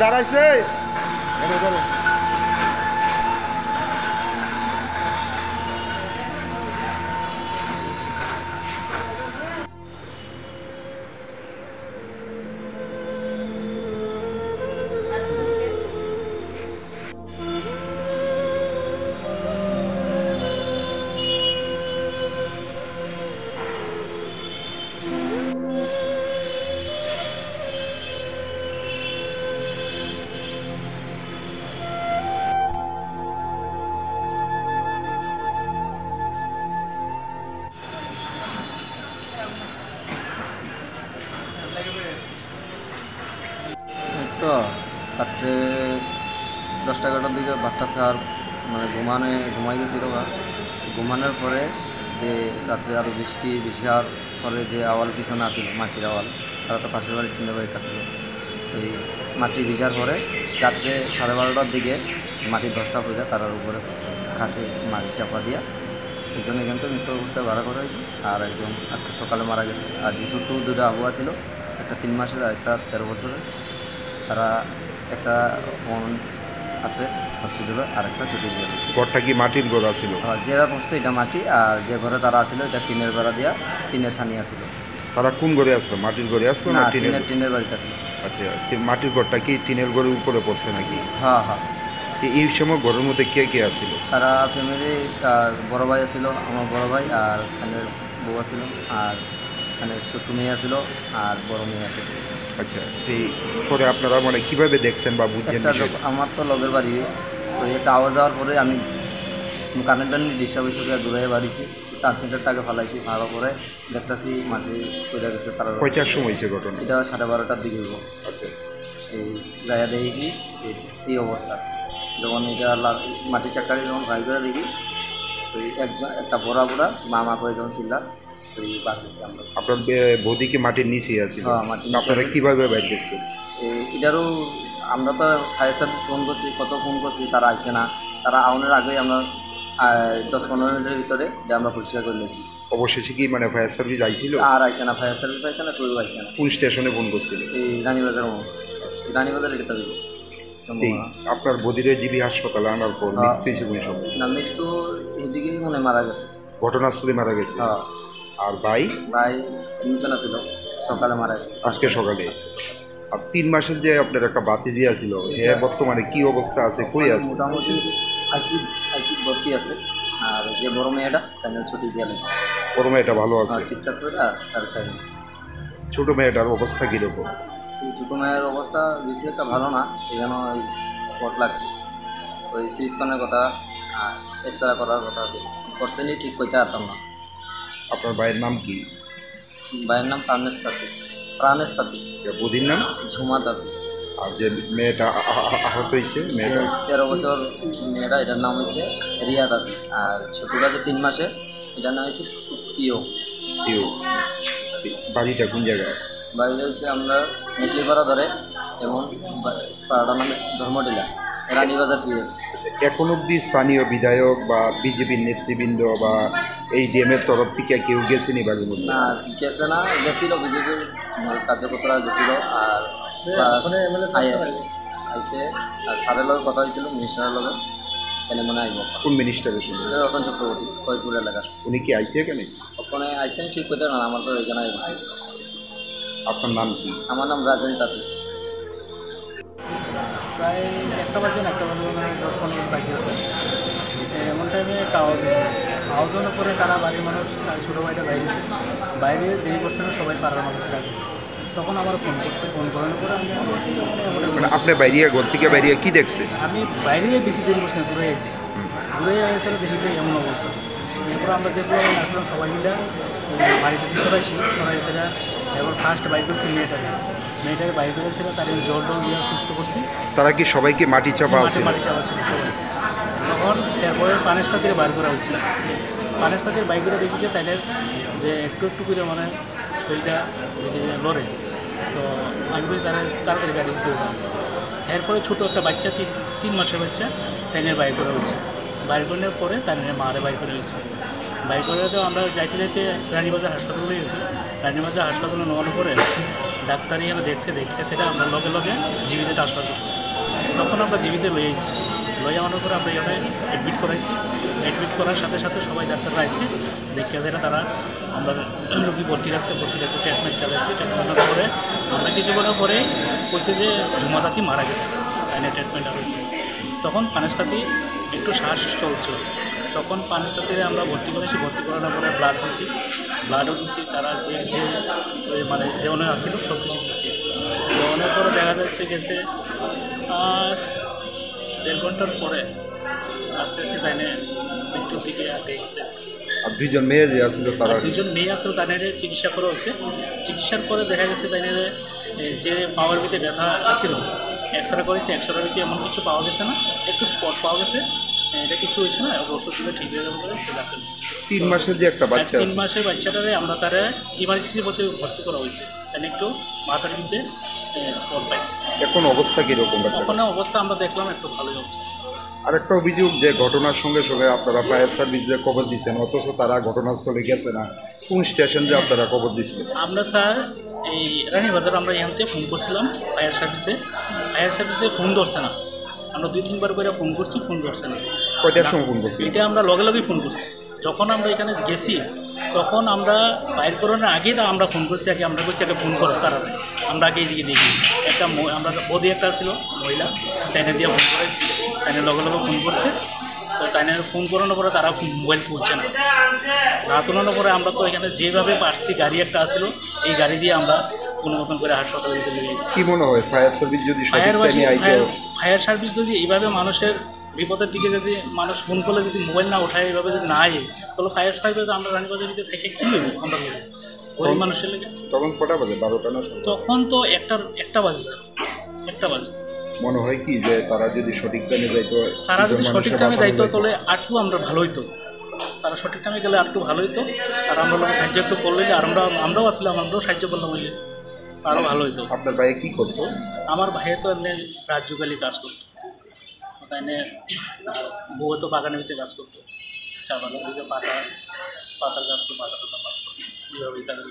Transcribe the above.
দাঁড়াইছে তো রাত্রে 10-11টার দিকে ভাতটা খাওয়ার মানে ঘুমাই গেছিল বা ঘুমানোর পরে যে রাত্রে আরও বৃষ্টি হওয়ার পরে যে আওয়াল পিছনে আসছিল মাটির আওয়াল, তারা তো পাশের বাড়ি টিনের বাড়িতে আসছিল। এই মাটি ভিজার পরে রাত্রে 12:30টার দিকে মাটির 10টা পড়ে তারার উপরে পড়ছে, খাটে মাটি চাপা দিয়া। একজন এখান থেকে মৃত অবস্থায় ভাড়া করা হয়েছে, আর একজন আজকে সকালে মারা গেছে। আর যে ছোট্ট দুটো আবহাওয়া ছিল, একটা 3 মাসের আর একটা 13 বছরের। তারা একটা আছে হসপিটালে, আর একটা ছুটি দিয়ে দিয়েছে। ঘরটা কি মাটির ঘর আছিল? যেটা পড়ছে এটা মাটি, আর যে ঘরে তারা আসছিল এটা টিনের বেড়া দিয়া, টিনের ছানি আসছিল। তারা কোন ঘরে আসলো? মাটির ঘরে আসলো না টিনের বাড়িতে আসলো? আচ্ছা, মাটির ঘরটা কি টিনের ঘরের উপরে পড়ছে নাকি? হ্যাঁ হ্যাঁ। এই সময় ঘরের মধ্যে কে কে আসছিল? তারা ফ্যামিলি, বড় ভাই আছিল, আমার বড় ভাই, আর এখানের বউ আছিল, আর এখানে ছোট্ট মেয়ে আছিল, আর বড় মেয়ে আছিল। আচ্ছা, এই পরে আপনারা মানে কিভাবে দেখছেন বা বুঝছেন? আমার তো লগের বাড়ি, তো একটা আওয়াজ যাওয়ার পরে আমি কানেক্টার নিয়ে ডিস্টার্ব হয়েছে, দূরে বাড়িছি, ট্রান্সমিটারটাকে ফালাইছি, ভালো করে দেখতেছি মাটি পড়ে গেছে। তারা কয়টার সময় হয়েছে ঘটনা? এটা 12:30টার দিকে হইব। আচ্ছা, এই জায়গা দেখি কি এই অবস্থা, যখন এটা মাটি চাকরি যখন ভাই করে দেখি, ওই একটা বড়া মামা করে যখন চিল্লা, ওই বাঁচতেছি আমরা। আপনার বৌদিকে মাটির নিচে আছে? হ্যাঁ, মাটির নিচে। আপনারা কীভাবে বাইর করছে? এটারও আমরা তো ফায়ার সার্ভিস ফোন করছি, কত ফোন করছি, তারা আইসে না। তারা আউনের আগেই আমরা 10-15 মিনিটের ভিতরে আমরা পরিষ্কার করে নিয়েছি। অবশেষে কি মানে ফায়ার সার্ভিস আইছিল? আর আইসে না, ফায়ার সার্ভিস আইসে না, কেউ আইসে না। কোন স্টেশনে ফোন করছিল? এই রানীবাজার এটা তবে। আপনার বদিরে জিবি হাসপাতালে আনার পর মৃত্যু হয়েছে কোন সময়? না, মৃত্যু এদিকেই মনে মারা গেছে, ঘটনাস্থলে মারা গেছে। আর ভাই এডমিশন আছিল, সকালে মারা গেছে, আজকে সকালে। আর 3 মাসের যে আপনার একটা বাতিজি আছিল, হ্যাঁ, বর্তমানে কি অবস্থা আছে, কই আছে? মোটামুটি আইসি ভর্তি আছে। আর যে বড় মেয়েটা তাদের ছুটি দিয়ে গেছে। বড় মেয়েটা ভালো আছে? ডিসকাস করে তার চাই। ছোট মেয়েটার অবস্থা কীরকম? ছোট মেয়ের অবস্থা বেশি একটা ভালো না, এখানে স্পট লাগছে। ওই সিরিজকনের কথা, এক্সরে করার কথা আছে, করছে নি, ঠিক করতে পারতাম না। আপনার ভাইয়ের নাম কি? ভাইয়ের নাম প্রাণেশ তাঁতি। বদির নাম? ঝুমা তাঁতি। আর যে মেয়েটা আহত হয়েছে, মেয়েটা 13 বছর মেয়েটা, এটার নাম হয়েছে রিয়া তাঁতি। আর ছোটটা যে 3 মাসে, এটার নাম হয়েছে পিও। বাড়িটা কোন জায়গায়? বাড়িটা হচ্ছে আমরা মেটলিপাড়া ধরে, এবং পাড়াটার নামে ধর্মটিলা, রানীবাজার পিএস। এখন অবধি স্থানীয় বিধায়ক বা বিজেপির নেতৃবৃন্দ বা এই ডিএমের তরফ থেকে কেউ গেছেনি বাড়ির মধ্যে? না, গেছে না, গেছিল বিজেপির কার্যকর্তারা গেছিল। আর আইসে, আর স্যারের লগে কথা হয়েছিল, মিনিস্টারের লগে, এখানে মনে আইব। কোন মিনিস্টারের সঙ্গে? রতন চক্রবর্তী, ফরিদপুর এলাকার। উনি কি আইসে এখানে? ওখানে আইসে ঠিক করতে না, আমার তো এখানে আইসে। আপনার নাম কি? আমার নাম রাজেন তাঁতি। প্রায় 1টা বাজে 10-15 মিনিট বাকি আছে। এমন টাইমে একটা আওয়াজ হয়েছে। আওয়াজ হওয়ার পরে তারা বাড়ির মানুষ, তার ছোটো ভাইটা বাইরেছে, বাইরে দেরি করছে না, সবাই পাড়ার মানুষ ডাকছে। তখন আমার ফোন করছে, ফোন করানোর পরে আমি বলছি মানে আপনি বাইরে ঘর থেকে বাইরে কি দেখছে? আমি বাইরে বেশি দেরি করছি না, দূরে এসেছি। দূরে এসে দেখি যে এমন অবস্থা। এরপর আমরা যেগুলো আসলাম সবাই মিলে বাড়িতে সরাইছে। এবার ফার্স্ট বাইক করছি মেয়েটাকে বাইক করেছিল, তার জল দিয়ে সুস্থ করছি। তারা কি সবাইকে মাটি চাপা আছে? মাটি চাপা ছিল সবাই। তখন এরপরে পানেশ তাঁতির বাইর করা হয়েছিল। পানেশ তাঁতির বাইক করে দেখেছে তাইলে যে একটু করে মানে শরীরটা দেখে লড়ে। তো আমি বুঝি তাড়াতাড়ি গাড়ি দিতে হতাম। এরপরে ছোটো একটা বাচ্চা, 3 মাসের বাচ্চা, ট্রেনের বাইর করা হয়েছে। বাইর করার পরে তার মারে বাইর করে হয়েছে। বাইর করে তো আমরা যাইতে রানীবাজার হাসপাতালে গেছি। রানীবাজার হাসপাতালে নেওয়ার পরে ডাক্তারি এনে দেখছে, দেখে সেটা আমরা লগে লগে জীবিতে ট্রান্সফার করছি। তখন আমরা জীবিতে লই আইছি, লই আনার পরে আমরা এখানে অ্যাডমিট করাইছি। অ্যাডমিট করার সাথে সাথে সবাই ডাক্তাররা আইছে, দেখে যেটা তারা আমরা রোগী ভর্তি রাখছে, ভর্তি রেখে ট্রিটমেন্ট চালাইছি। ট্রিটমেন্টের পরে আমরা কিছুক্ষণের পরে কইছে যে ঝুমাতাতি মারা গেছে, তাই ট্রিটমেন্ট আর তখন পানেস্তাতি একটু শ্বাস চলছিল। তখন পানেস্তাতিরে আমরা ভর্তি করেছি, ভর্তি করানোর পরে ব্লাড দিছি, ব্লাডও দিছি, তারা যে যে মানে দেওয়ানো আসছিল সব কিছু দিচ্ছি। দেওয়ানোর পরে দেখা যাচ্ছে গেছে আর 1.5 ঘন্টার পরে আস্তে আস্তে তাইনে মৃত্যুর দিকে আগে গেছে। আর 2জন মেয়ে যে আসছিল তারা, 2জন মেয়ে আসলে তাদের চিকিৎসা করা হয়েছে। চিকিৎসার পরে দেখা গেছে তাদের যে পাওয়ার ভিতরে ব্যথা আসছিল, এক্সরে করেছে, এক্সরের ভিতরে এমন কিছু পাওয়া গেছে না, একটু স্পট পাওয়া গেছে, এটা কিছু হয়েছে না, ওষুধ দিলে ঠিক হয়ে যাবে বলে সে ডাক্তার দিচ্ছে। 3 মাসের যে একটা বাচ্চা 3 আছে, মাসের বাচ্চাটারে আমরা তারা ইমার্জেন্সির মধ্যে ভর্তি করা হয়েছে, তাহলে একটু মাথার ভিতরে স্পট পাইছে। এখন অবস্থা কীরকম বাচ্চা? ওখানে অবস্থা আমরা দেখলাম একটু ভালোই অবস্থা। আরেকটা অভিযোগ যে ঘটনার সঙ্গে সঙ্গে আপনারা ফায়ার সার্ভিস যে খবর দিচ্ছেন, অথচ তারা ঘটনাস্থলে গেছে না। কোন স্টেশন যে আপনারা খবর দিচ্ছিলেন? আমরা স্যার এই রানীবাজার আমরা এখান থেকে ফোন করছিলাম ফায়ার সার্ভিসে, ফায়ার সার্ভিসে ফোন ধরছে না। আমরা 2-3 বার করে ফোন করছি, ফোন ধরছে না। কয়টার সময় ফোন করছি? এটা আমরা লগে লগেই ফোন করছি। যখন আমরা এখানে গেছি তখন আমরা বাইর করানোর আগেই আমরা ফোন করছি, আগে আমরা করছি একটা ফোন করার কারণে আমরা আগে এদিকে দেখি একটা আমরা বদি একটা ছিল মহিলা, তাইনে দিয়ে ফোন করেছি, তাইনে লগে লগে ফোন করছে। তো তাইনে ফোন করানোর পরে তারা মোবাইল তুলছে না, না তোলানোর পরে আমরা তো এখানে যেভাবে পারছি, গাড়ি একটা আসছিলো, এই গাড়ি দিয়ে আমরা কোনো মতন করে হাসপাতালে দিতে লেগেছি। কি মনে হয় ফায়ার সার্ভিস যদি সঠিক টাইমে আইতো? ফায়ার সার্ভিস যদি এইভাবে মানুষের বিপদের দিকে যদি মানুষ ফোন করলে যদি মোবাইল না ওঠায়, এইভাবে যদি না আয়, তাহলে ফায়ার সার্ভিস আমরা রানীবাজার দিকে থেকে কী হইব আমরা বলি গরিব মানুষের লেগে? তখন কটা বাজে? 12টা না? তখন তো একটা বাজে স্যার, 1টা বাজে। মনে হয় কি যে তারা যদি সঠিক টাইমে যাইতো, তারা যদি সঠিক টাইমে যাইতো তাহলে আরটু আমরা ভালো হইতো। তারা সঠিক টাইমে গেলে আরটু ভালো হইতো, আর আমরা লোক সাহায্য একটু করলে, আর আমরাও আসলাম, আমরাও সাহায্য করলাম, হইলে আরও ভালো হইতো। আপনার ভাইয়ে কি করতো? আমার ভাইয়ে তো এমনি রাজ্যকালী কাজ করতো, তাই বউ তো বাগানের ভিতরে কাজ করতো, চা বাগানের ভিতরে পাতার কাজ করতো, পাতা এইভাবেই তাদের